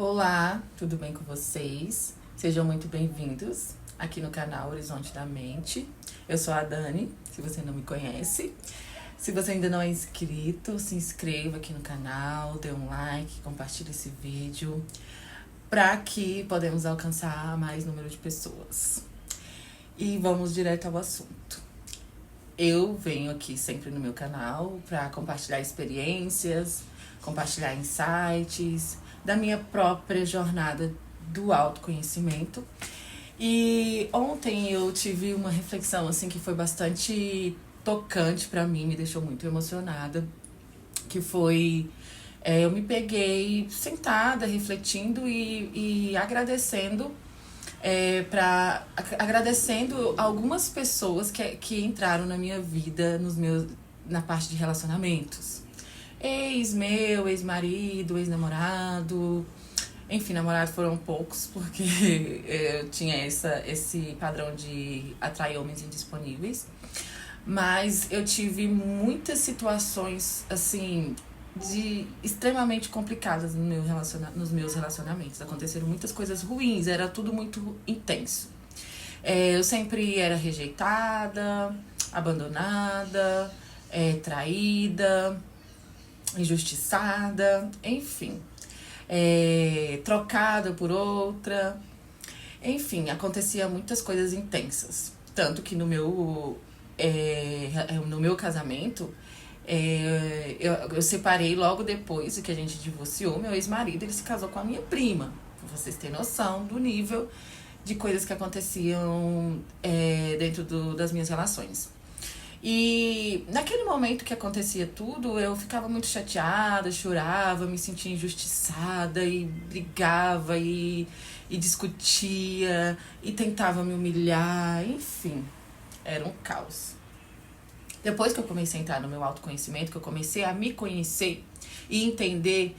Olá, tudo bem com vocês? Sejam muito bem-vindos aqui no canal Horizonte da Mente. Eu sou a Dani, se você não me conhece. Se você ainda não é inscrito, se inscreva aqui no canal, dê um like, compartilhe esse vídeo, para que podemos alcançar mais número de pessoas. E vamos direto ao assunto. Eu venho aqui sempre no meu canal para compartilhar experiências, compartilhar insights da minha própria jornada do autoconhecimento. E ontem eu tive uma reflexão assim que foi bastante tocante para mim, me deixou muito emocionada, que foi eu me peguei sentada, refletindo e agradecendo agradecendo algumas pessoas que entraram na minha vida na parte de relacionamentos. Ex-marido, ex-namorado. Enfim, namorados foram poucos, porque eu tinha esse padrão de atrair homens indisponíveis. Mas eu tive muitas situações, assim, extremamente complicadas nos meus relacionamentos. Aconteceram muitas coisas ruins, era tudo muito intenso. Eu sempre era rejeitada, abandonada, traída, injustiçada, enfim, trocada por outra, enfim, acontecia muitas coisas intensas. Tanto que no meu casamento, eu separei logo depois que a gente divorciou. Meu ex-marido, ele se casou com a minha prima, pra vocês terem noção do nível de coisas que aconteciam dentro das minhas relações. E naquele momento que acontecia tudo, eu ficava muito chateada, chorava, me sentia injustiçada e brigava e discutia e tentava me humilhar, enfim, era um caos. Depois que eu comecei a entrar no meu autoconhecimento, que eu comecei a me conhecer e entender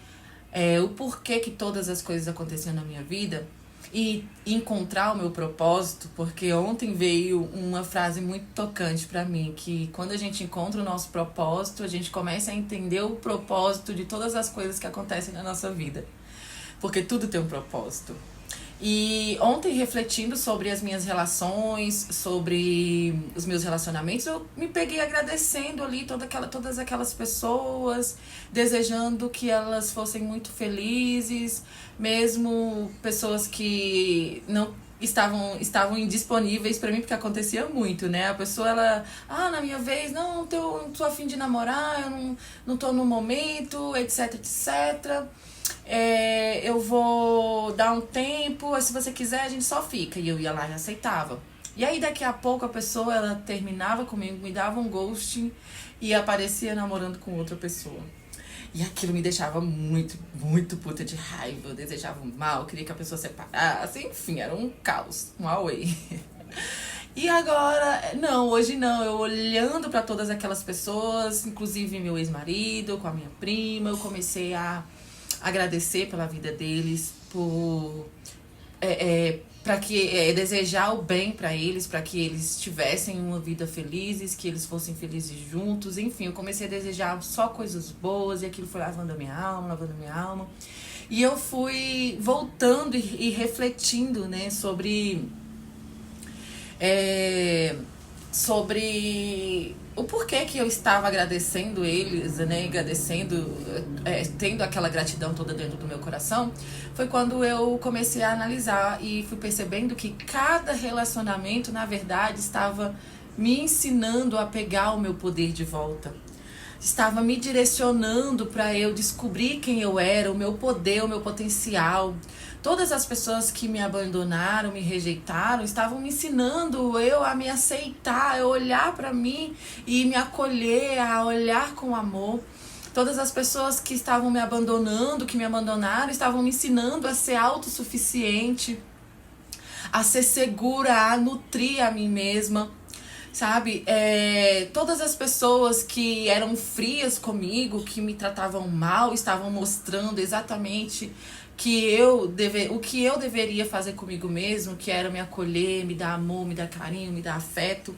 o porquê que todas as coisas aconteciam na minha vida e encontrar o meu propósito, porque ontem veio uma frase muito tocante pra mim, que quando a gente encontra o nosso propósito, a gente começa a entender o propósito de todas as coisas que acontecem na nossa vida, porque tudo tem um propósito. E ontem, refletindo sobre as minhas relações, sobre os meus relacionamentos, eu me peguei agradecendo ali todas aquelas pessoas, desejando que elas fossem muito felizes, mesmo pessoas que não estavam indisponíveis pra mim, porque acontecia muito, né? A pessoa, na minha vez, não tô a fim de namorar, eu não tô no momento, etc, etc. Eu vou dar um tempo, se você quiser a gente só fica. E eu ia lá e aceitava. E aí daqui a pouco a pessoa, ela terminava comigo, me dava um ghosting e aparecia namorando com outra pessoa. E aquilo me deixava muito, muito puta de raiva. Eu desejava o mal, eu queria que a pessoa separasse. Enfim, era um caos, um auê. E agora, hoje não. Eu olhando pra todas aquelas pessoas, inclusive meu ex-marido, com a minha prima, eu comecei a agradecer pela vida deles, para que desejar o bem para eles, para que eles tivessem uma vida felizes, que eles fossem felizes juntos. Enfim, eu comecei a desejar só coisas boas e aquilo foi lavando a minha alma. E eu fui voltando e refletindo, né, sobre o porquê que eu estava agradecendo eles, né, tendo aquela gratidão toda dentro do meu coração. Foi quando eu comecei a analisar e fui percebendo que cada relacionamento, na verdade, estava me ensinando a pegar o meu poder de volta. Estava me direcionando para eu descobrir quem eu era, o meu poder, o meu potencial. Todas as pessoas que me abandonaram, me rejeitaram, estavam me ensinando eu a me aceitar, a olhar para mim e me acolher, a olhar com amor. Todas as pessoas que estavam me abandonando, que me abandonaram, estavam me ensinando a ser autossuficiente, a ser segura, a nutrir a mim mesma. Sabe, todas as pessoas que eram frias comigo, que me tratavam mal, estavam mostrando exatamente o que eu deveria fazer comigo mesmo, que era me acolher, me dar amor, me dar carinho, me dar afeto.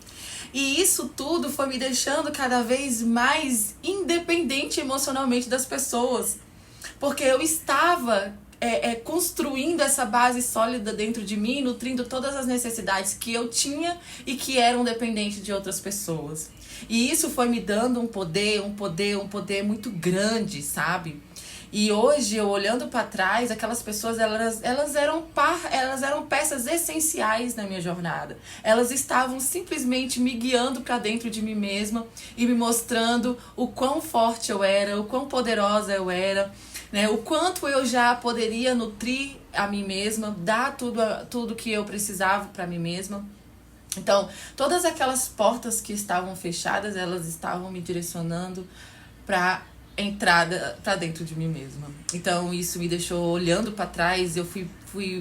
E isso tudo foi me deixando cada vez mais independente emocionalmente das pessoas, porque eu estava construindo essa base sólida dentro de mim, nutrindo todas as necessidades que eu tinha e que eram dependentes de outras pessoas. E isso foi me dando um poder muito grande, sabe? E hoje, eu olhando para trás, aquelas pessoas, elas eram peças essenciais na minha jornada. Elas estavam simplesmente me guiando para dentro de mim mesma e me mostrando o quão forte eu era, o quão poderosa eu era, né? O quanto eu já poderia nutrir a mim mesma, dar tudo que eu precisava para mim mesma. Então, todas aquelas portas que estavam fechadas, elas estavam me direcionando para entrada para dentro de mim mesma. Então isso me deixou olhando para trás, eu fui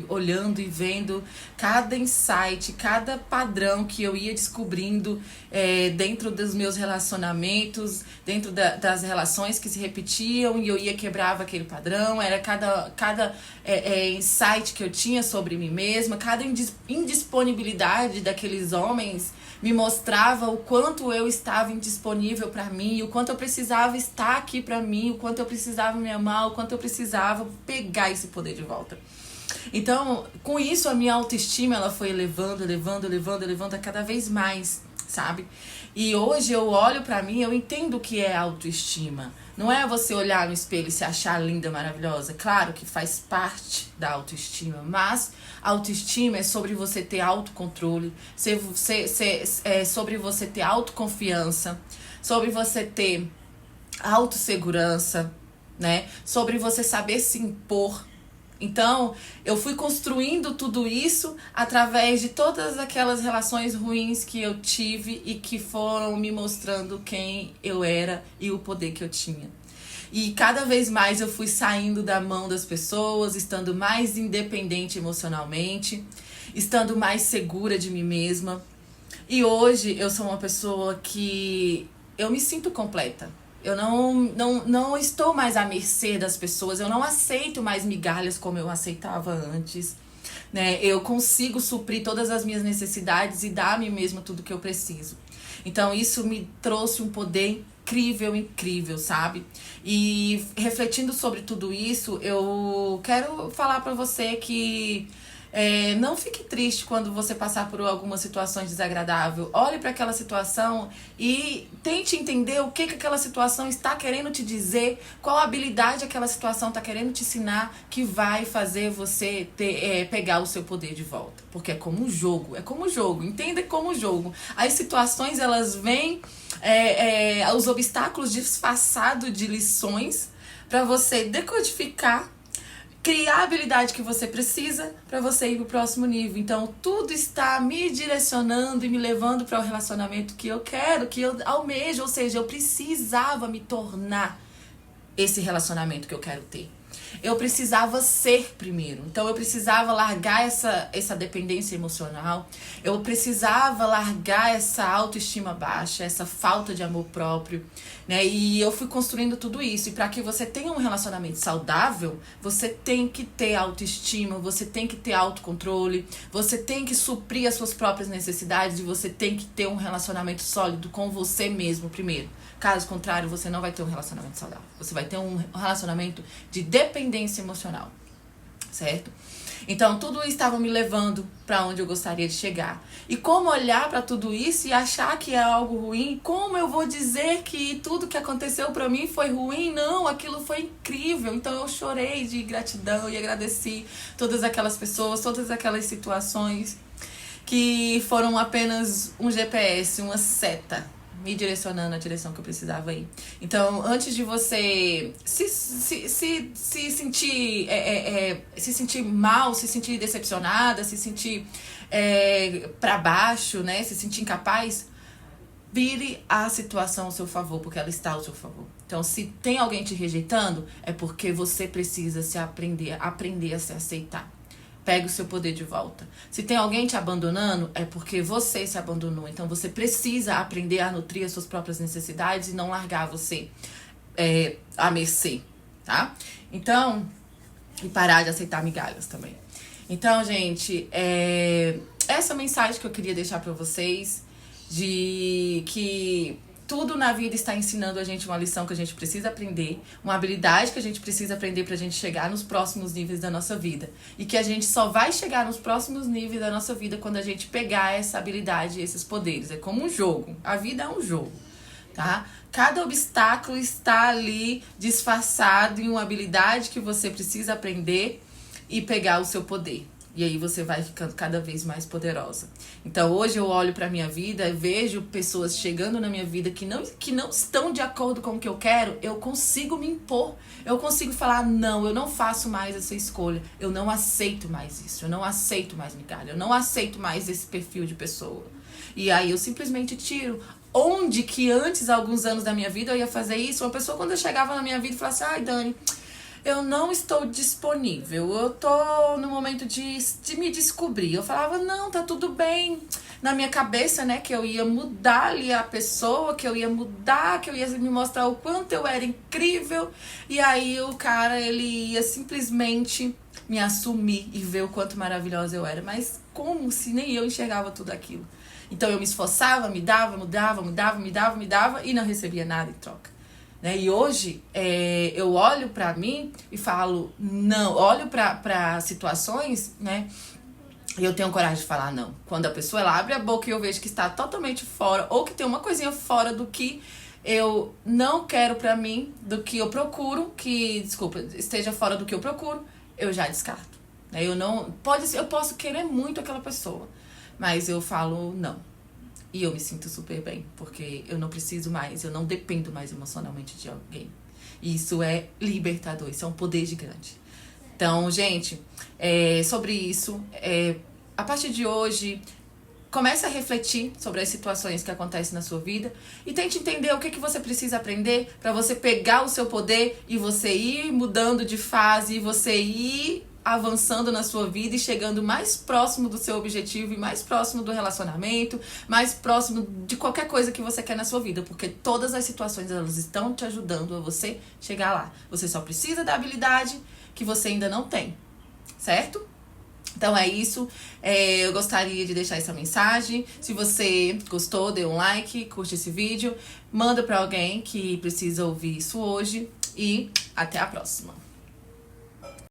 olhando e vendo cada insight, cada padrão que eu ia descobrindo dentro dos meus relacionamentos, dentro das relações que se repetiam, e eu ia quebrava aquele padrão. Era cada insight que eu tinha sobre mim mesma, cada indisponibilidade daqueles homens me mostrava o quanto eu estava indisponível para mim, o quanto eu precisava estar aqui para mim, o quanto eu precisava me amar, o quanto eu precisava pegar esse poder de volta. Então, com isso, a minha autoestima ela foi elevando a cada vez mais, sabe? E hoje eu olho pra mim, eu entendo o que é autoestima. Não é você olhar no espelho e se achar linda, maravilhosa. Claro que faz parte da autoestima, mas autoestima é sobre você ter autocontrole, é sobre você ter autoconfiança, sobre você ter autossegurança, né? Sobre você saber se impor. Então, eu fui construindo tudo isso através de todas aquelas relações ruins que eu tive e que foram me mostrando quem eu era e o poder que eu tinha. E cada vez mais eu fui saindo da mão das pessoas, estando mais independente emocionalmente, estando mais segura de mim mesma. E hoje eu sou uma pessoa que eu me sinto completa. Eu não estou mais à mercê das pessoas, eu não aceito mais migalhas como eu aceitava antes, né? Eu consigo suprir todas as minhas necessidades e dar a mim mesma tudo que eu preciso. Então isso me trouxe um poder incrível, sabe? E refletindo sobre tudo isso, eu quero falar pra você que não fique triste quando você passar por alguma situação desagradável. Olhe para aquela situação e tente entender o que aquela situação está querendo te dizer, qual habilidade aquela situação está querendo te ensinar que vai fazer você pegar o seu poder de volta. Porque é como um jogo, entenda como um jogo. As situações, elas vêm, os obstáculos disfarçados de lições para você decodificar, criar a habilidade que você precisa para você ir pro próximo nível. Então, tudo está me direcionando e me levando para o relacionamento que eu quero, que eu almejo. Ou seja, eu precisava me tornar esse relacionamento que eu quero ter. Eu precisava ser primeiro. Então, eu precisava largar essa dependência emocional. Eu precisava largar essa autoestima baixa, essa falta de amor próprio, né? E eu fui construindo tudo isso. E para que você tenha um relacionamento saudável, você tem que ter autoestima, você tem que ter autocontrole, você tem que suprir as suas próprias necessidades e você tem que ter um relacionamento sólido com você mesmo primeiro. Caso contrário, você não vai ter um relacionamento saudável. Você vai ter um relacionamento de dependência emocional, certo? Então, tudo estava me levando para onde eu gostaria de chegar. E como olhar para tudo isso e achar que é algo ruim? Como eu vou dizer que tudo que aconteceu para mim foi ruim? Não, aquilo foi incrível. Então, eu chorei de gratidão e agradeci todas aquelas pessoas, todas aquelas situações que foram apenas um GPS, uma seta, me direcionando na direção que eu precisava ir. Então, antes de você se sentir mal, se sentir decepcionada, se sentir pra baixo, né? Se sentir incapaz, vire a situação ao seu favor, porque ela está ao seu favor. Então, se tem alguém te rejeitando, é porque você precisa aprender a se aceitar. Pegue o seu poder de volta. Se tem alguém te abandonando, é porque você se abandonou. Então, você precisa aprender a nutrir as suas próprias necessidades e não largar você à mercê, tá? Então, e parar de aceitar migalhas também. Então, gente, essa mensagem que eu queria deixar pra vocês, de que tudo na vida está ensinando a gente uma lição que a gente precisa aprender, uma habilidade que a gente precisa aprender pra gente chegar nos próximos níveis da nossa vida. E que a gente só vai chegar nos próximos níveis da nossa vida quando a gente pegar essa habilidade e esses poderes. É como um jogo. A vida é um jogo, tá? Cada obstáculo está ali disfarçado em uma habilidade que você precisa aprender e pegar o seu poder. E aí você vai ficando cada vez mais poderosa. Então hoje eu olho pra minha vida e vejo pessoas chegando na minha vida que não estão de acordo com o que eu quero. Eu consigo me impor. Eu consigo falar, não, eu não faço mais essa escolha. Eu não aceito mais isso. Eu não aceito mais migalha. Eu não aceito mais esse perfil de pessoa. E aí eu simplesmente tiro. Onde que antes, alguns anos da minha vida, eu ia fazer isso? Uma pessoa quando eu chegava na minha vida e falasse, ai Dani, eu não estou disponível, eu tô no momento de me descobrir. Eu falava, não, tá tudo bem. Na minha cabeça, né, que eu ia mudar ali a pessoa, que eu ia mudar, que eu ia me mostrar o quanto eu era incrível. E aí o cara, ele ia simplesmente me assumir e ver o quanto maravilhosa eu era. Mas como se nem eu enxergava tudo aquilo? Então eu me esforçava, me dava e não recebia nada em troca. Né? E hoje eu olho pra mim e falo não, olho pra situações, né? E eu tenho coragem de falar não. Quando a pessoa ela abre a boca e eu vejo que está totalmente fora, ou que tem uma coisinha fora do que eu não quero pra mim, do que eu procuro, esteja fora do que eu procuro, eu já descarto. Né? Eu posso querer muito aquela pessoa, mas eu falo não. E eu me sinto super bem, porque eu não preciso mais, eu não dependo mais emocionalmente de alguém. E isso é libertador, isso é um poder gigante. Então, gente, sobre isso, a partir de hoje, comece a refletir sobre as situações que acontecem na sua vida e tente entender o que você precisa aprender para você pegar o seu poder e você ir mudando de fase, e você ir avançando na sua vida e chegando mais próximo do seu objetivo e mais próximo do relacionamento, mais próximo de qualquer coisa que você quer na sua vida, porque todas as situações elas estão te ajudando a você chegar lá. Você só precisa da habilidade que você ainda não tem, certo? Então é isso, eu gostaria de deixar essa mensagem. Se você gostou, dê um like, curte esse vídeo, manda pra alguém que precisa ouvir isso hoje e até a próxima.